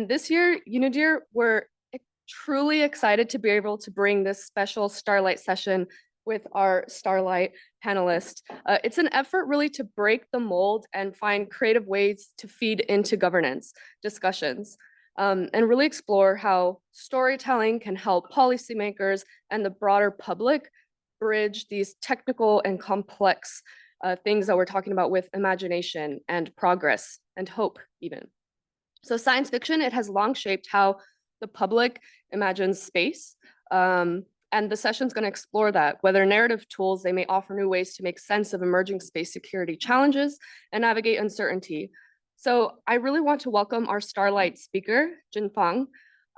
This year, Unidir, we're truly excited to be able to bring this special Starlight session with our Starlight panelists. It's an effort really to break the mold and find creative ways to feed into governance discussions, and really explore how storytelling can help policymakers and the broader public bridge these technical and complex things that we're talking about with imagination and progress and hope even. So science fiction, it has long shaped how the public imagines space. And the session's going to explore that, whether narrative tools, they may offer new ways to make sense of emerging space security challenges and navigate uncertainty. So I really want to welcome our Starlight speaker, Jin Fang.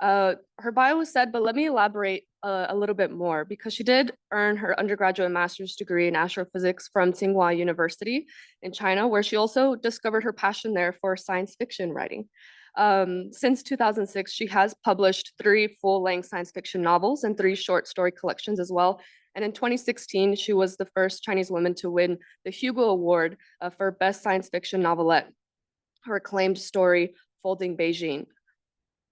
Her bio was said, but let me elaborate a little bit more because she did earn her undergraduate and master's degree in astrophysics from Tsinghua University in China, where she also discovered her passion there for science fiction writing. Since 2006, she has published 3 full-length science fiction novels and 3 short story collections as well. And in 2016, she was the first Chinese woman to win the Hugo Award for Best Science Fiction Novelette, her acclaimed story, Folding Beijing.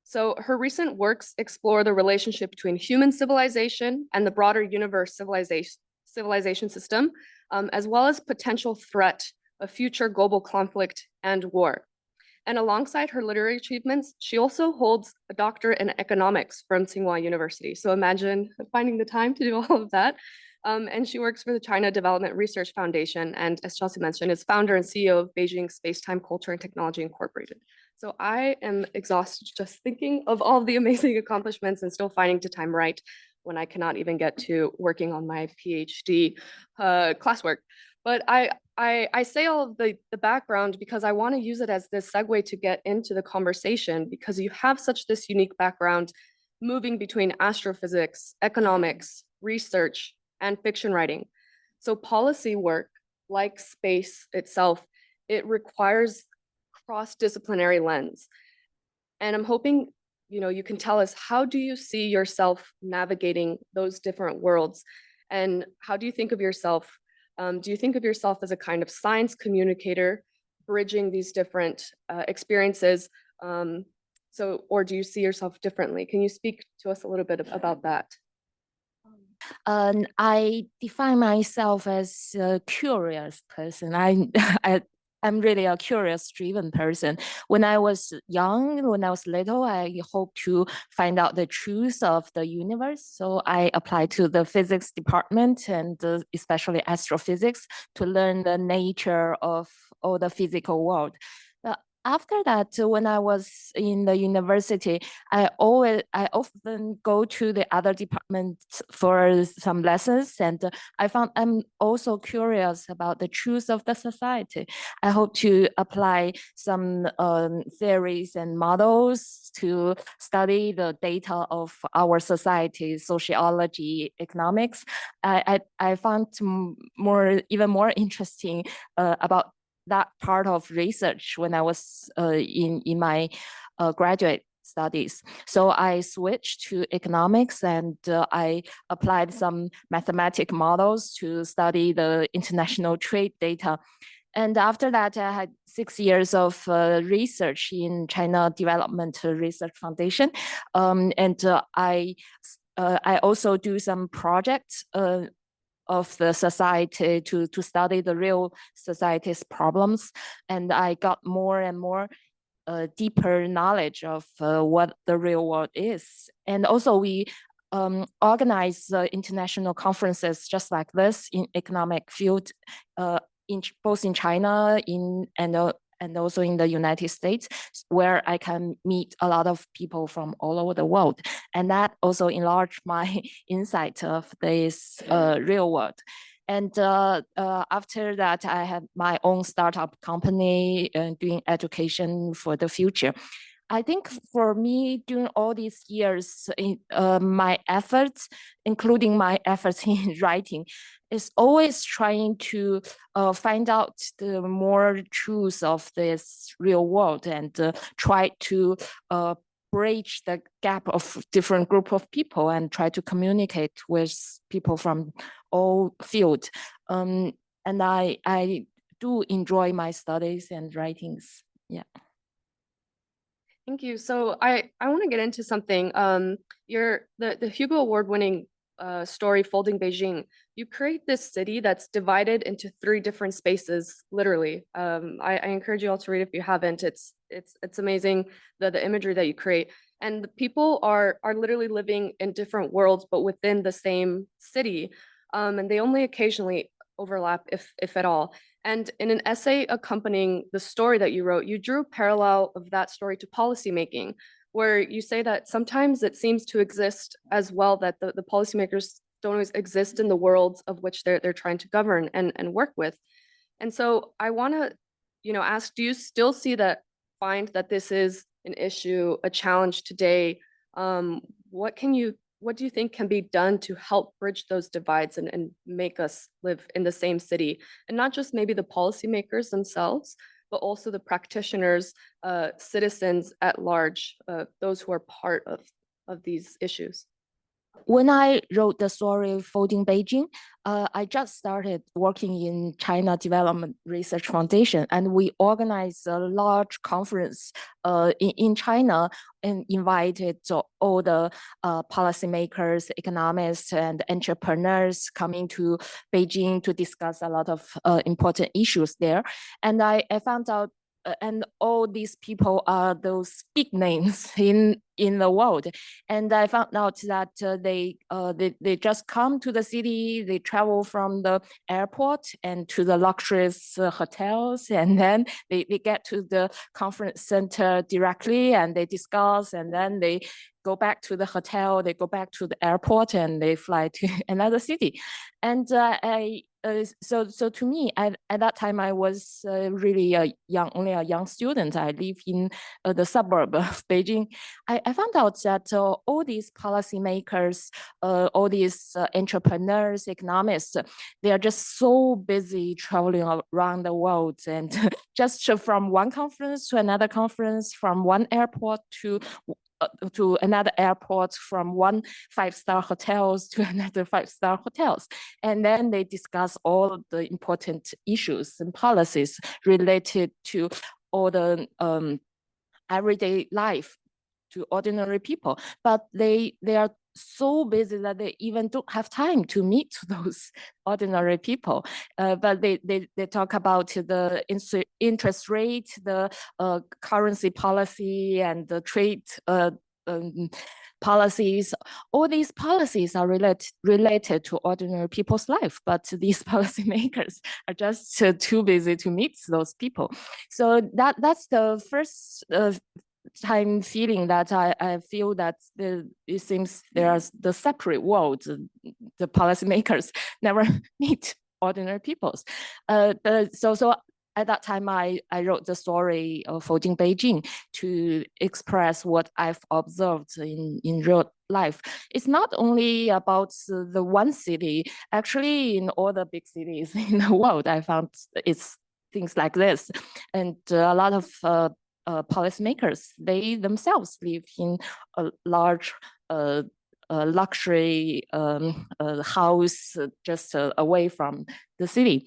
So her recent works explore the relationship between human civilization and the broader universe civilization system, as well as potential threat of future global conflict and war. And alongside her literary achievements, she also holds a doctorate in economics from Tsinghua University. So imagine finding the time to do all of that. And she works for the China Development Research Foundation, and as Chelsea mentioned, is founder and CEO of Beijing Space-Time Culture and Technology Incorporated. So I am exhausted just thinking of all the amazing accomplishments and still finding the time right when I cannot even get to working on my PhD classwork. But I say all of the background because I want to use it as this segue to get into the conversation, because you have such this unique background moving between astrophysics, economics, research, and fiction writing. So policy work, like space itself, it requires cross-disciplinary lens. And I'm hoping, you can tell us, how do you see yourself navigating those different worlds? And how do you think of yourself? Do you think of yourself as a kind of science communicator, bridging these different experiences? Or do you see yourself differently? Can you speak to us a little bit about that? I define myself as a curious person. I'm really a curious-driven person. When I was young, when I was little, I hoped to find out the truth of the universe. So I applied to the physics department and especially astrophysics to learn the nature of all the physical world. After that, when I was in the university, I often go to the other departments for some lessons, and I found I'm also curious about the truth of the society. I hope to apply some theories and models to study the data of our society, sociology, economics. I found even more interesting about that part of research when I was in my graduate studies. So I switched to economics, and I applied some mathematic models to study the international trade data. And after that, I had 6 years of research in China Development Research Foundation. I also do some projects of the society to study the real society's problems. And I got more and more deeper knowledge of what the real world is. And also we organize international conferences just like this in economic field, both in China and also in the United States, where I can meet a lot of people from all over the world. And that also enlarged my insight of this real world. And after that, I had my own startup company doing education for the future. I think for me, during all these years, my efforts, including my efforts in writing, is always trying to find out the more truth of this real world and try to bridge the gap of different group of people and try to communicate with people from all fields. And I do enjoy my studies and writings. Yeah. Thank you. So I want to get into something. The Hugo Award winning story Folding Beijing. You create this city that's divided into three different spaces, literally. I encourage you all to read if you haven't. It's amazing the imagery that you create. And the people are literally living in different worlds, but within the same city. And they only occasionally overlap, if at all. And in an essay accompanying the story that you wrote, you drew a parallel of that story to policymaking, where you say that sometimes it seems to exist as well, that the policymakers don't always exist in the worlds of which they're trying to govern and work with. And so I want to, ask, do you still find that this is an issue, a challenge today? Um, what can you what do you think can be done to help bridge those divides and make us live in the same city? And not just maybe the policymakers themselves, but also the practitioners, citizens at large, those who are part of these issues. When I wrote the story Folding Beijing, I just started working in China Development Research Foundation, and we organized a large conference in China and invited all the policymakers, economists, and entrepreneurs coming to Beijing to discuss a lot of important issues there. And I found out and all these people are those big names in the world. And I found out that they just come to the city, they travel from the airport and to the luxurious hotels, and then they get to the conference center directly and they discuss, and then they go back to the hotel, they go back to the airport, and they fly to another city. And so to me, at that time, I was really only a young student. I live in the suburb of Beijing. I found out that all these policymakers, all these entrepreneurs, economists, they are just so busy traveling around the world, and just from one conference to another conference, from one airport to another airport, from one five-star hotels to another five-star hotels. And then they discuss all the important issues and policies related to all the everyday life to ordinary people. But they are so busy that they even don't have time to meet those ordinary people. But they talk about the interest rate, the currency policy, and the trade policies. All these policies are related to ordinary people's life, but these policymakers are just too busy to meet those people. So that's the first time feeling that I feel that it seems there's the separate worlds. The policymakers never meet ordinary peoples. So at that time, I wrote the story of Folding Beijing to express what I've observed in real life. It's not only about the one city. Actually, in all the big cities in the world, I found it's things like this. And a lot of policymakers, they themselves live in a large luxury house just away from the city.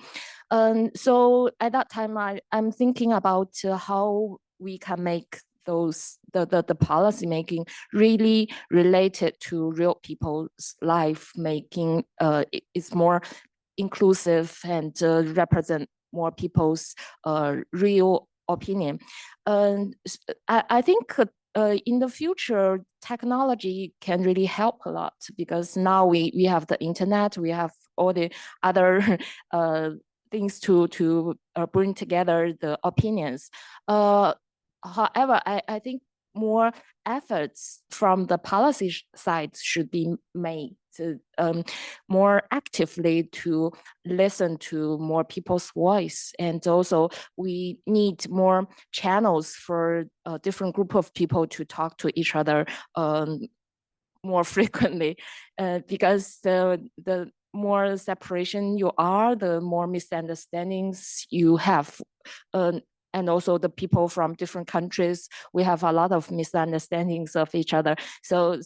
So at that time, I'm thinking about how we can make the policy making really related to real people's life, making it's more inclusive and represent more people's real opinion. I think in the future, technology can really help a lot, because now we have the internet, we have all the other things to bring together the opinions. However, I think more efforts from the policy side should be made to more actively to listen to more people's voice. And also we need more channels for a different group of people to talk to each other more frequently, because the more separation you are, the more misunderstandings you have. And also the people from different countries, we have a lot of misunderstandings of each other. So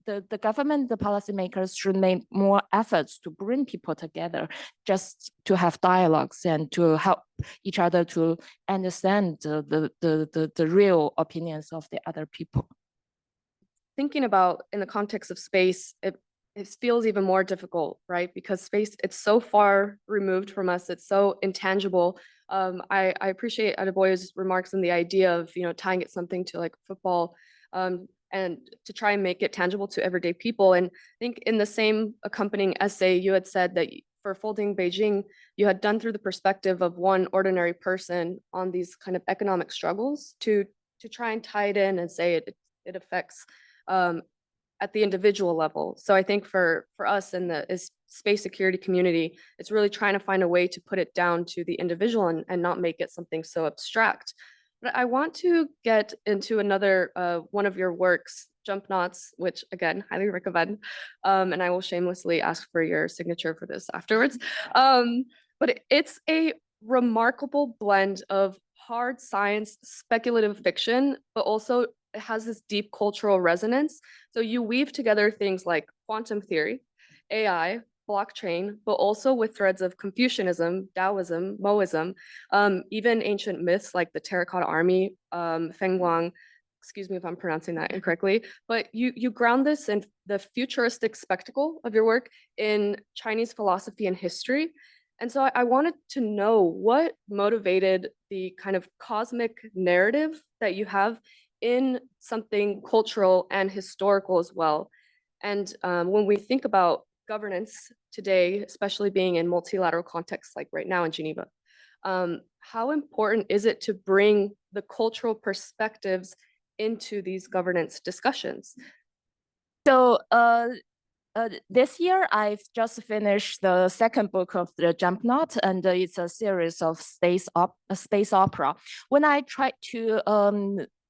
the government, the policymakers should make more efforts to bring people together, just to have dialogues and to help each other to understand the real opinions of the other people. Thinking about in the context of space, it feels even more difficult, right? Because space, it's so far removed from us, it's so intangible. I appreciate Adeboye's remarks and the idea of, tying it something to like football, and to try and make it tangible to everyday people. And I think in the same accompanying essay, you had said that for Folding Beijing, you had done through the perspective of one ordinary person on these kind of economic struggles to try and tie it in and say it affects at the individual level. So I think for us in the space security community, it's really trying to find a way to put it down to the individual and not make it something so abstract. But I want to get into another one of your works, Jump Knots, which again, highly recommend. And I will shamelessly ask for your signature for this afterwards. But it's a remarkable blend of hard science, speculative fiction, but also it has this deep cultural resonance. So you weave together things like quantum theory, AI, blockchain, but also with threads of Confucianism, Taoism, Moism, even ancient myths like the Terracotta Army, Feng Guang, excuse me if I'm pronouncing that incorrectly, but you ground this in the futuristic spectacle of your work in Chinese philosophy and history. And so I wanted to know what motivated the kind of cosmic narrative that you have in something cultural and historical as well. And when we think about governance today, especially being in multilateral contexts like right now in Geneva, how important is it to bring the cultural perspectives into these governance discussions? So this year, I've just finished the second book of the Jump Knot, and it's a series of space opera. When I tried to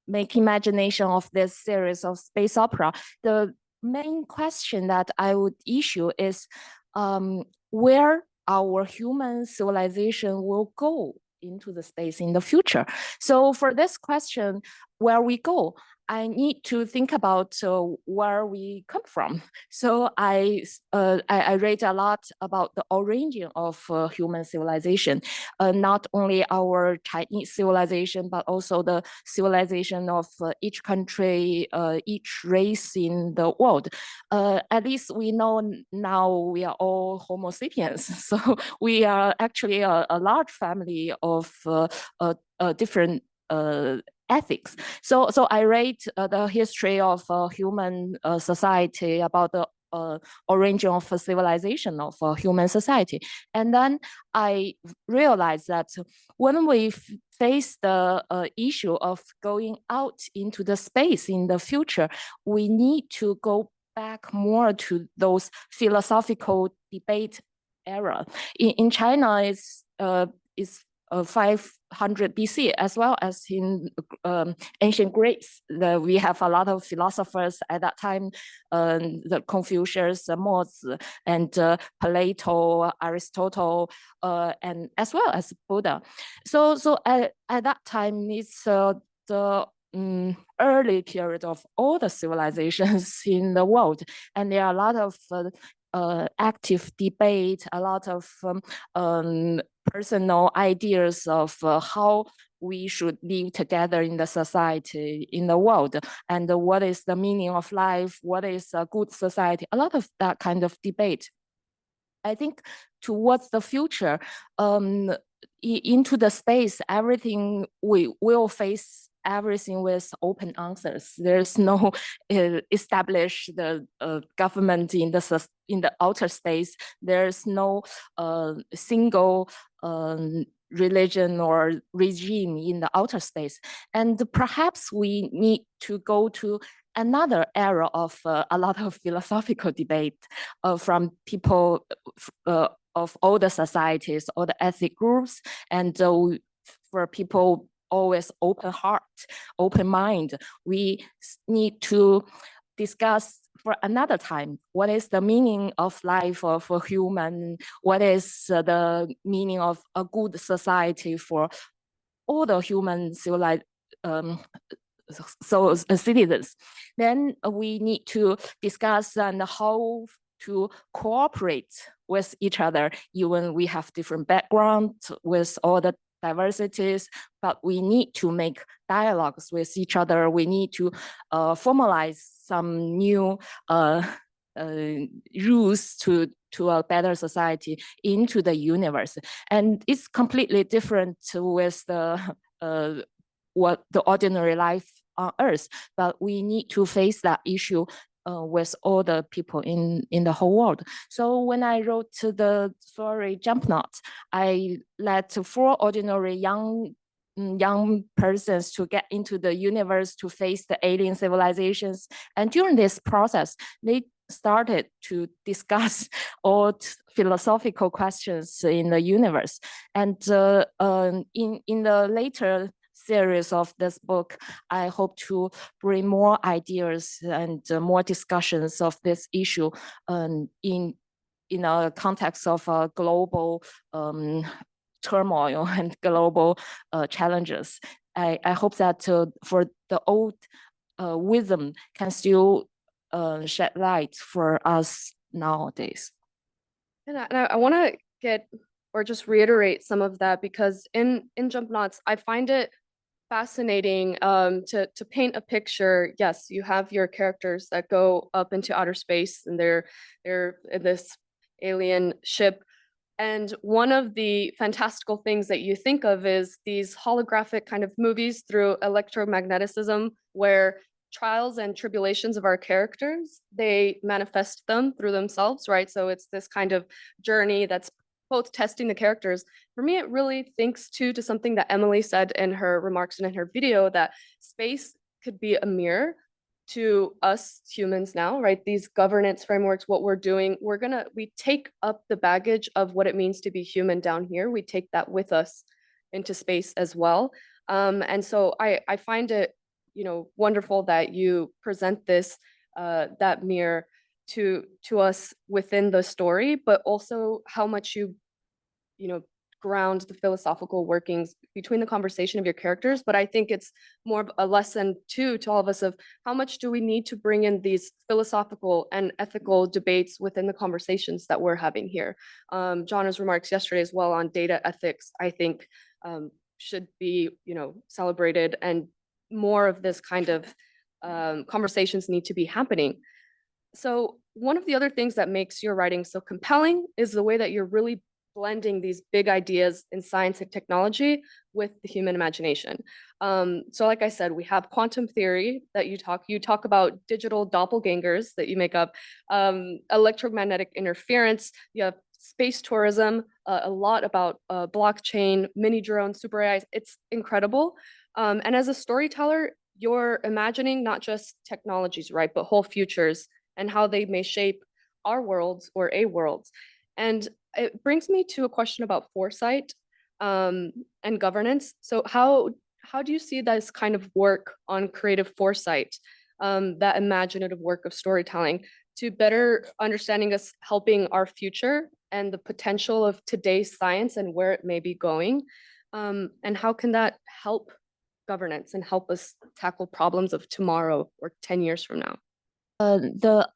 make imagination of this series of space opera, the main question that I would issue is where our human civilization will go into the space in the future. So for this question, where we go, I need to think about where we come from. So I read a lot about the origin of human civilization, not only our Chinese civilization, but also the civilization of each country, each race in the world. At least we know now we are all Homo sapiens. So we are actually a large family of different ethics. So I read the history of human society, about the origin of a civilization of human society. And then I realized that when we face the issue of going out into the space in the future, we need to go back more to those philosophical debate era. In China, it's 500 BC, as well as in ancient Greece. We have a lot of philosophers at that time, the Confucius, Mozi, and Plato, Aristotle, and as well as Buddha. So at that time, it's the early period of all the civilizations in the world, and there are a lot of active debate, a lot of personal ideas of how we should live together in the society, in the world, and what is the meaning of life, what is a good society, a lot of that kind of debate. I think towards the future, into the space, everything we will face everything with open answers. There's no established government in the outer space. There's no single religion or regime in the outer space. And perhaps we need to go to another era of a lot of philosophical debate from people of all the societies, all the ethnic groups, and for people always open heart, open mind. We need to discuss for another time, what is the meaning of life for human? What is the meaning of a good society for all the human citizens. Then we need to discuss and how to cooperate with each other, even we have different backgrounds with all the diversities, but we need to make dialogues with each other. We need to formalize some new rules to a better society into the universe. And it's completely different with the what the ordinary life on Earth, but we need to face that issue with all the people in the whole world. So when I wrote the story Jump Not, I let 4 ordinary young persons to get into the universe to face the alien civilizations. And during this process, they started to discuss all philosophical questions in the universe. And in the later series of this book, I hope to bring more ideas and more discussions of this issue in a context of global turmoil and global challenges. I hope that for the old wisdom can still shed light for us nowadays. And I want to get or just reiterate some of that, because in Jump Knots, I find it fascinating to paint a picture. Yes, you have your characters that go up into outer space and they're in this alien ship. And one of the fantastical things that you think of is these holographic kind of movies through electromagnetism, where trials and tribulations of our characters, they manifest them through themselves, right? So it's this kind of journey that's both testing the characters. For me, it really thinks to something that Emily said in her remarks and in her video, that space could be a mirror to us humans now, right? These governance frameworks, what we're doing, we take up the baggage of what it means to be human down here. We take that with us into space as well. And so I find it, wonderful that you present this, that mirror to us within the story, but also how much you ground the philosophical workings between the conversation of your characters. But I think it's more of a lesson too to all of us of how much do we need to bring in these philosophical and ethical debates within the conversations that we're having here. Jonna's remarks yesterday as well on data ethics, I think, should be celebrated, and more of this kind of conversations need to be happening. So one of the other things that makes your writing so compelling is the way that you're really blending these big ideas in science and technology with the human imagination. So like I said, we have quantum theory that you talk about digital doppelgangers that you make up, electromagnetic interference, you have space tourism, a lot about blockchain, mini drones, super AIs. It's incredible. And as a storyteller, you're imagining not just technologies, right, but whole futures and how they may shape our worlds or a world. And it brings me to a question about foresight and governance. So how do you see this kind of work on creative foresight, that imaginative work of storytelling, to better understanding us, helping our future and the potential of today's science and where it may be going? And how can that help governance and help us tackle problems of tomorrow or 10 years from now? The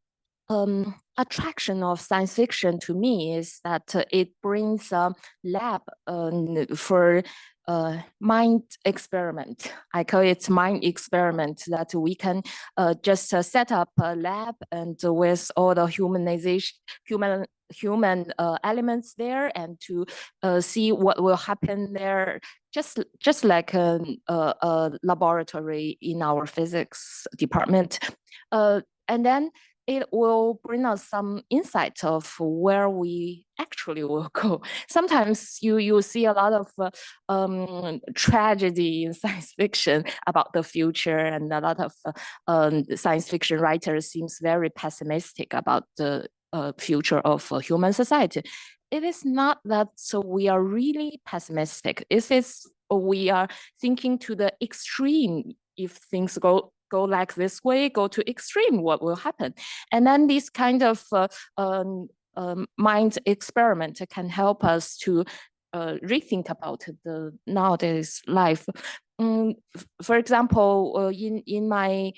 attraction of science fiction to me is that it brings a lab for mind experiment. I call it mind experiment, that we can just set up a lab and with all the human elements there, and to see what will happen there, just like a laboratory in our physics department. And then it will bring us some insight of where we actually will go. Sometimes you see a lot of tragedy in science fiction about the future, and a lot of science fiction writers seems very pessimistic about the future of human society. It is not that we are really pessimistic. It is we are thinking to the extreme. If things go like this way, go to extreme, what will happen? And then this kind of mind experiment can help us to rethink about the nowadays life. for example, in my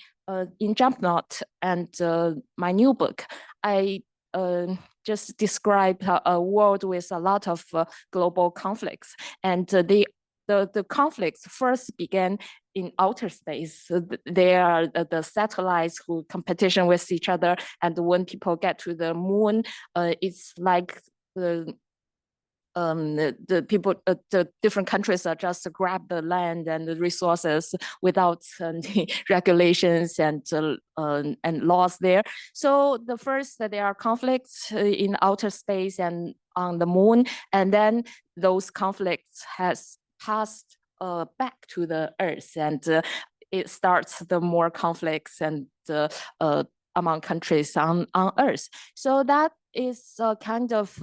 in Jump Not and my new book, I just described a world with a lot of global conflicts, and the conflicts first began in outer space. They are the satellites who competition with each other, and when people get to the moon, it's like the people, the different countries are just grab the land and the resources without the regulations and laws there. So the first, there are conflicts in outer space and on the moon, and then those conflicts has passed back to the Earth, and it starts the more conflicts and among countries on Earth. So that is kind of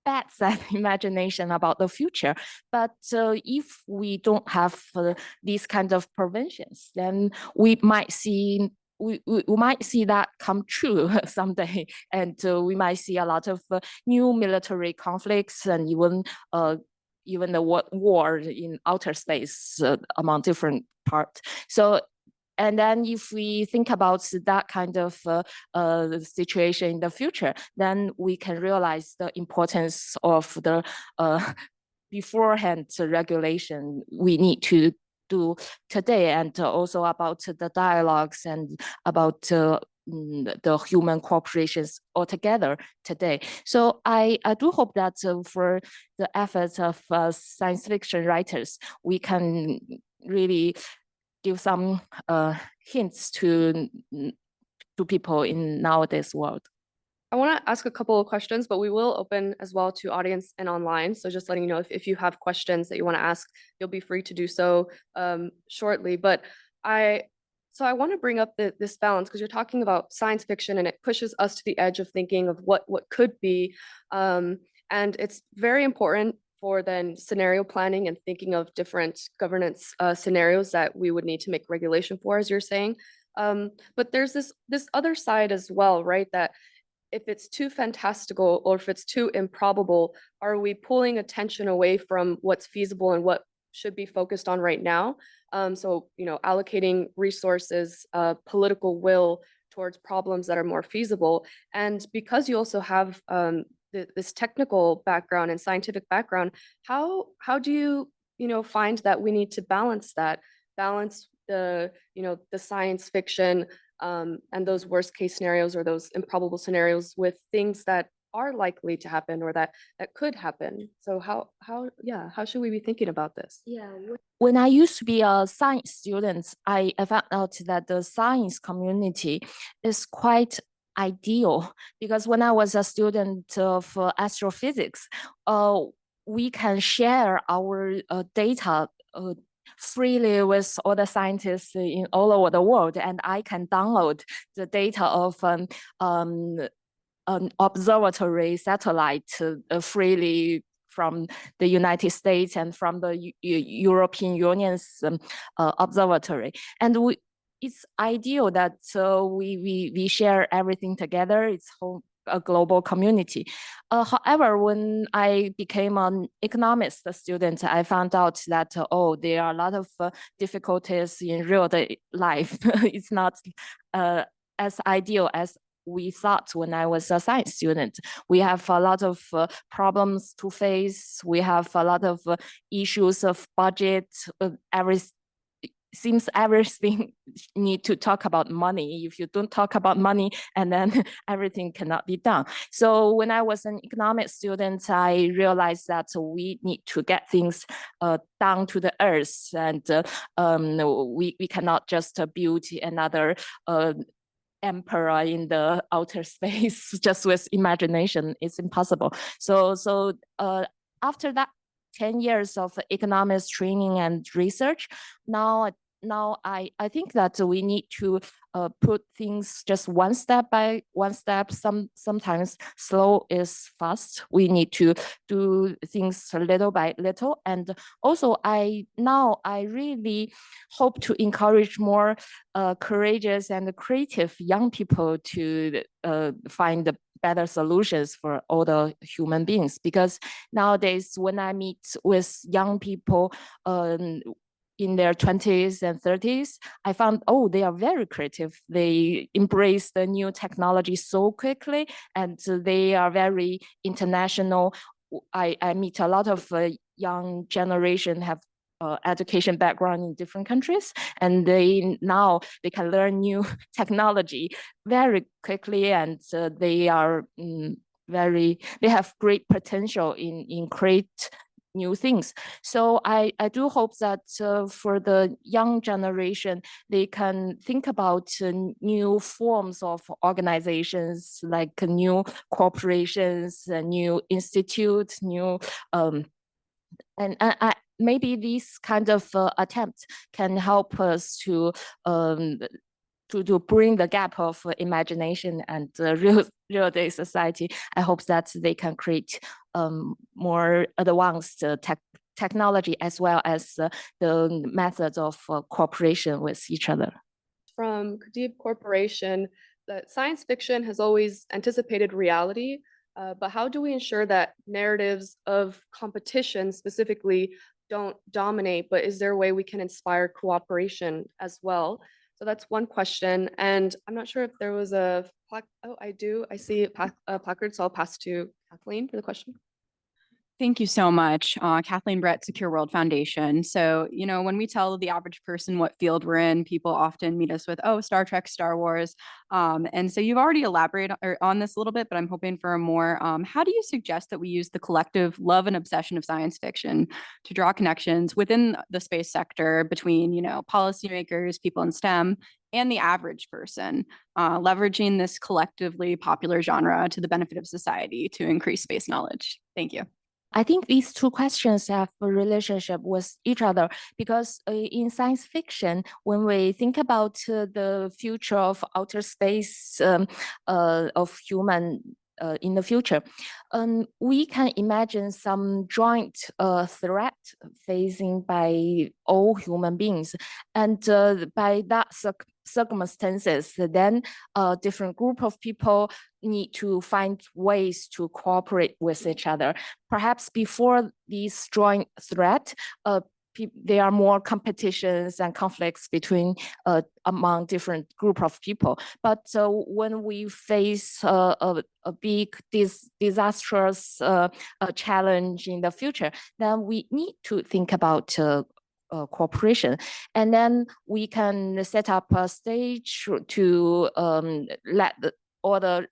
bad sad imagination about the future. But if we don't have these kind of preventions, then we might see that come true someday, and we might see a lot of new military conflicts and even the war in outer space among different parts. So, and then if we think about that kind of situation in the future, then we can realize the importance of the beforehand regulation we need to do today, and also about the dialogues and about the human cooperations altogether today. So I do hope that for the efforts of science fiction writers, we can really give some hints to people in nowadays world. I want to ask a couple of questions, but we will open as well to audience and online. So just letting you know, if you have questions that you want to ask, you'll be free to do so shortly. But I want to bring up this balance, because you're talking about science fiction and it pushes us to the edge of thinking of what could be. And it's very important for then scenario planning and thinking of different governance scenarios that we would need to make regulation for, as you're saying. But there's this other side as well, right? That if it's too fantastical or if it's too improbable, are we pulling attention away from what's feasible and what should be focused on right now? So, allocating resources, political will towards problems that are more feasible. And because you also have this technical background and scientific background, how do you find that we need to balance the science fiction and those worst case scenarios or those improbable scenarios with things that are likely to happen or that could happen? So how should we be thinking about this? Yeah. When I used to be a science student, I found out that the science community is quite ideal, because when I was a student of astrophysics, we can share our data freely with all the scientists in all over the world, and I can download the data of an observatory satellite freely from the United States and from the European Union's observatory. And it's ideal that we share everything together. It's a global community. However, when I became an economics student, I found out that, there are a lot of difficulties in real life. It's not as ideal as we thought when I was a science student. We have a lot of problems to face. We have a lot of issues of budget. Seems everything need to talk about money. If you don't talk about money, and then everything cannot be done. So when I was an economics student, I realized that we need to get things down to the earth, and we cannot just build another emperor in the outer space just with imagination. It's impossible. So after that 10 years of economics training and research, now I think that we need to put things just one step by one step. Sometimes slow is fast. We need to do things little by little. And also I really hope to encourage more courageous and creative young people to find the better solutions for all the human beings. Because nowadays, when I meet with young people in their 20s and 30s, I found, oh, they are very creative. They embrace the new technology so quickly, and they are very international. I meet a lot of young generation have education background in different countries, and now they can learn new technology very quickly, and they are they have great potential in create new things. So I do hope that for the young generation, they can think about new forms of organizations, like new corporations, new institutes, new and maybe these kind of attempts can help us to bring the gap of imagination and real day society. I hope that they can create more advanced technology, as well as the methods of cooperation with each other. From Deep Corporation, that science fiction has always anticipated reality, but how do we ensure that narratives of competition specifically don't dominate, but is there a way we can inspire cooperation as well? So that's one question. And I'm not sure if there was a oh, I do. I see a placard, so I'll pass to Kathleen for the question. Thank you so much, Kathleen Brett, Secure World Foundation. So, when we tell the average person what field we're in, people often meet us with, oh, Star Trek, Star Wars. And so you've already elaborated on this a little bit, but I'm hoping for a more, how do you suggest that we use the collective love and obsession of science fiction to draw connections within the space sector between, policymakers, people in STEM, and the average person, leveraging this collectively popular genre to the benefit of society to increase space knowledge? Thank you. I think these two questions have a relationship with each other, because in science fiction, when we think about the future of outer space of human in the future, we can imagine some joint threat facing by all human beings, and by that circumstances, then a different group of people need to find ways to cooperate with each other. Perhaps before these joint threat, there are more competitions and conflicts between among different group of people. But when we face a big disastrous challenge in the future, then we need to think about cooperation, and then we can set up a stage to let all the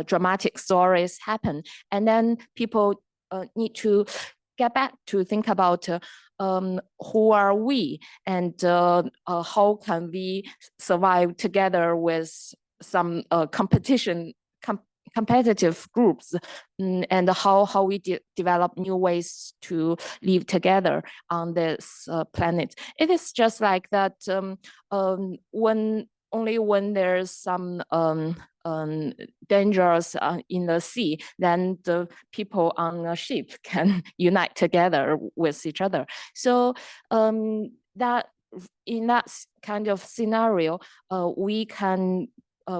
dramatic stories happen, and then people need to get back to think about who are we, and how can we survive together with some competitive groups, and how we develop new ways to live together on this planet. It is just like that when there's some dangers in the sea, then the people on a ship can unite together with each other. So that in that kind of scenario, we can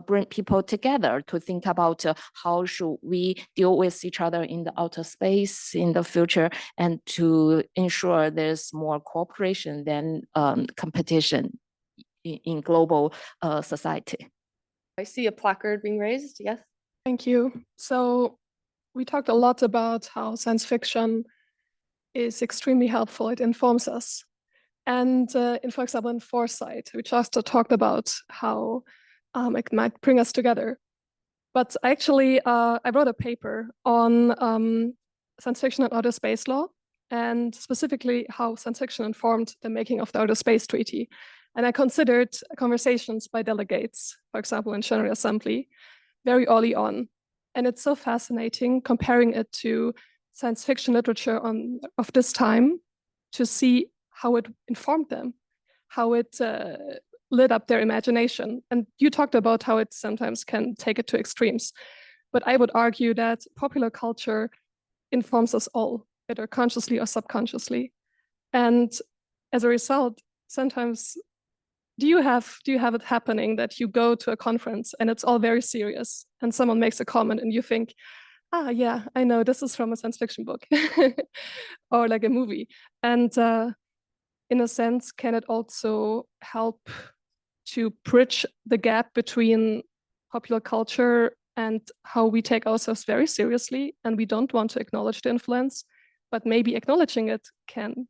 bring people together to think about how should we deal with each other in the outer space in the future, and to ensure there's more cooperation than competition in global society. I see a placard being raised. Yes. Thank you. So we talked a lot about how science fiction is extremely helpful. It informs us. And for example, in Foresight, we just talked about how it might bring us together. But actually, I wrote a paper on science fiction and outer space law, and specifically how science fiction informed the making of the Outer Space Treaty. And I considered conversations by delegates, for example, in General Assembly, very early on. And it's so fascinating comparing it to science fiction literature of this time to see how it informed them, how it lit up their imagination. And you talked about how it sometimes can take it to extremes. But I would argue that popular culture informs us all, either consciously or subconsciously. And as a result, sometimes do you have it happening that you go to a conference and it's all very serious and someone makes a comment and you think, ah, yeah, I know this is from a science fiction book or like a movie. And in a sense, can it also help to bridge the gap between popular culture and how we take ourselves very seriously and we don't want to acknowledge the influence, but maybe acknowledging it can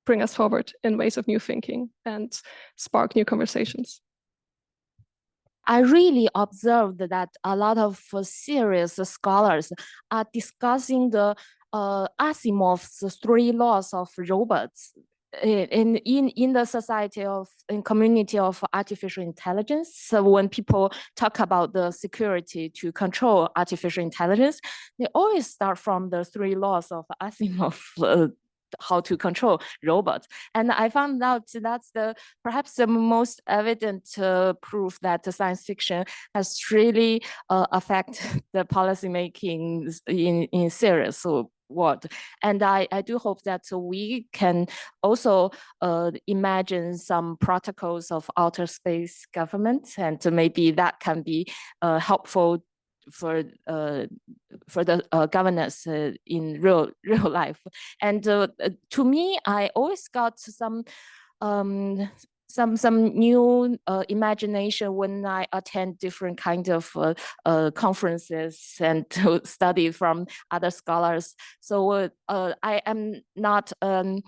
bring us forward in ways of new thinking and spark new conversations. I really observed that a lot of serious scholars are discussing the Asimov's 3 laws of robots in the society of in community of artificial intelligence. So when people talk about the security to control artificial intelligence, they always start from the 3 laws of Asimov. How to control robots, and I found out that's perhaps the most evident proof that the science fiction has really affect the policymaking in serious world. And I do hope that we can also imagine some protocols of outer space government, and maybe that can be helpful for the governance in real life. And to me, I always got some new imagination when I attend different kinds of conferences and to study from other scholars. So I am not a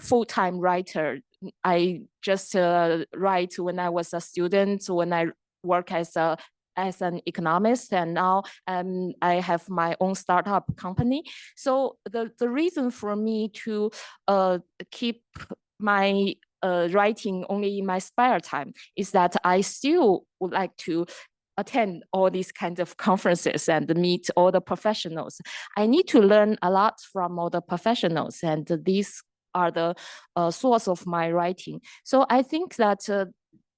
full-time writer. I just write when I was a student, when I work as an economist, and now I have my own startup company. So the reason for me to keep my writing only in my spare time is that I still would like to attend all these kinds of conferences and meet all the professionals. I need to learn a lot from all the professionals, and these are the source of my writing. So I think that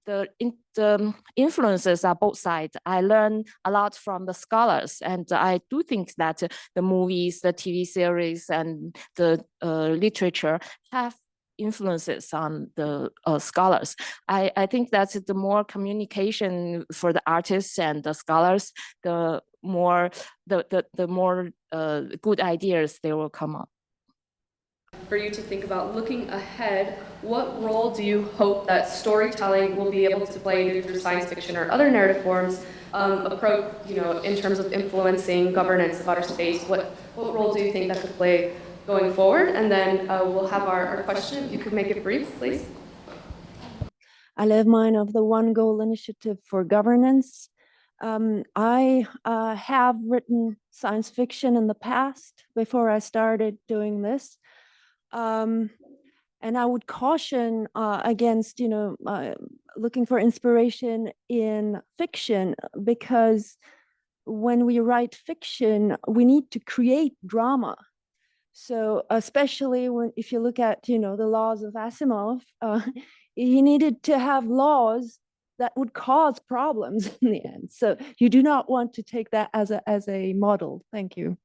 the influences are both sides. I learn a lot from the scholars, and I do think that the movies, the TV series, and the literature have influences on the scholars. I think that the more communication for the artists and the scholars, the more good ideas they will come up. For you to think about looking ahead, what role do you hope that storytelling will be able to play either through science fiction or other narrative forms, approach, in terms of influencing governance of outer space? What role do you think that could play going forward? And then we'll have our question. If you could make it brief, please. I live mine of the One Goal Initiative for Governance. I have written science fiction in the past before I started doing this. And I would caution against, looking for inspiration in fiction, because when we write fiction, we need to create drama. So especially if you look at, the laws of Asimov, he needed to have laws that would cause problems in the end. So you do not want to take that as a model. Thank you.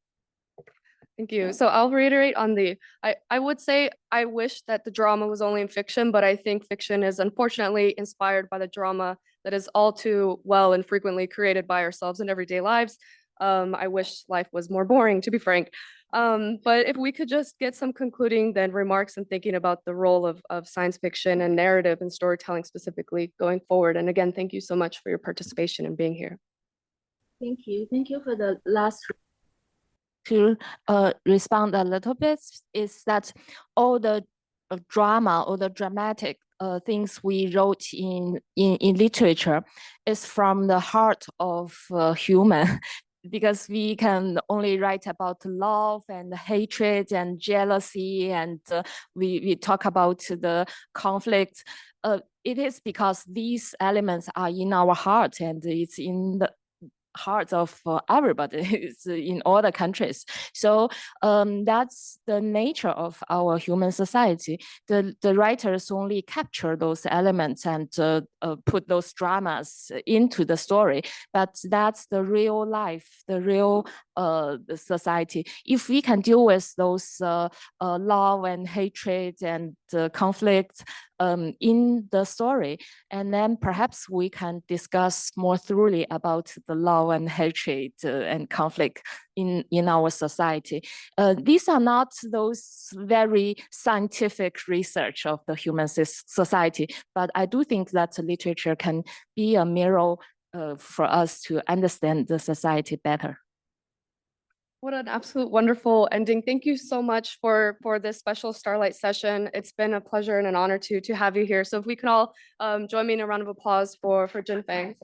Thank you. So I'll reiterate on I would say I wish that the drama was only in fiction, but I think fiction is unfortunately inspired by the drama that is all too well and frequently created by ourselves in everyday lives. I wish life was more boring, to be frank. But if we could just get some concluding then remarks and thinking about the role of science fiction and narrative and storytelling specifically going forward. And again, thank you so much for your participation and being here. Thank you. Thank you for the last. To respond a little bit, is that all the drama or the dramatic things we wrote in literature is from the heart of human, because we can only write about love and hatred and jealousy, and we talk about the conflict. It is because these elements are in our heart, and it's in the hearts of everybody. It's in all the countries. So that's the nature of our human society. The writers only capture those elements and put those dramas into the story, but that's the real life, the real society. If we can deal with those love and hatred and conflict in the story. And then perhaps we can discuss more thoroughly about the love and hatred and conflict in our society. These are not those very scientific research of the human society, but I do think that literature can be a mirror for us to understand the society better. What an absolute wonderful ending. Thank you so much for this special Starlight session. It's been a pleasure and an honor to have you here. So if we can all join me in a round of applause for Jin Fang.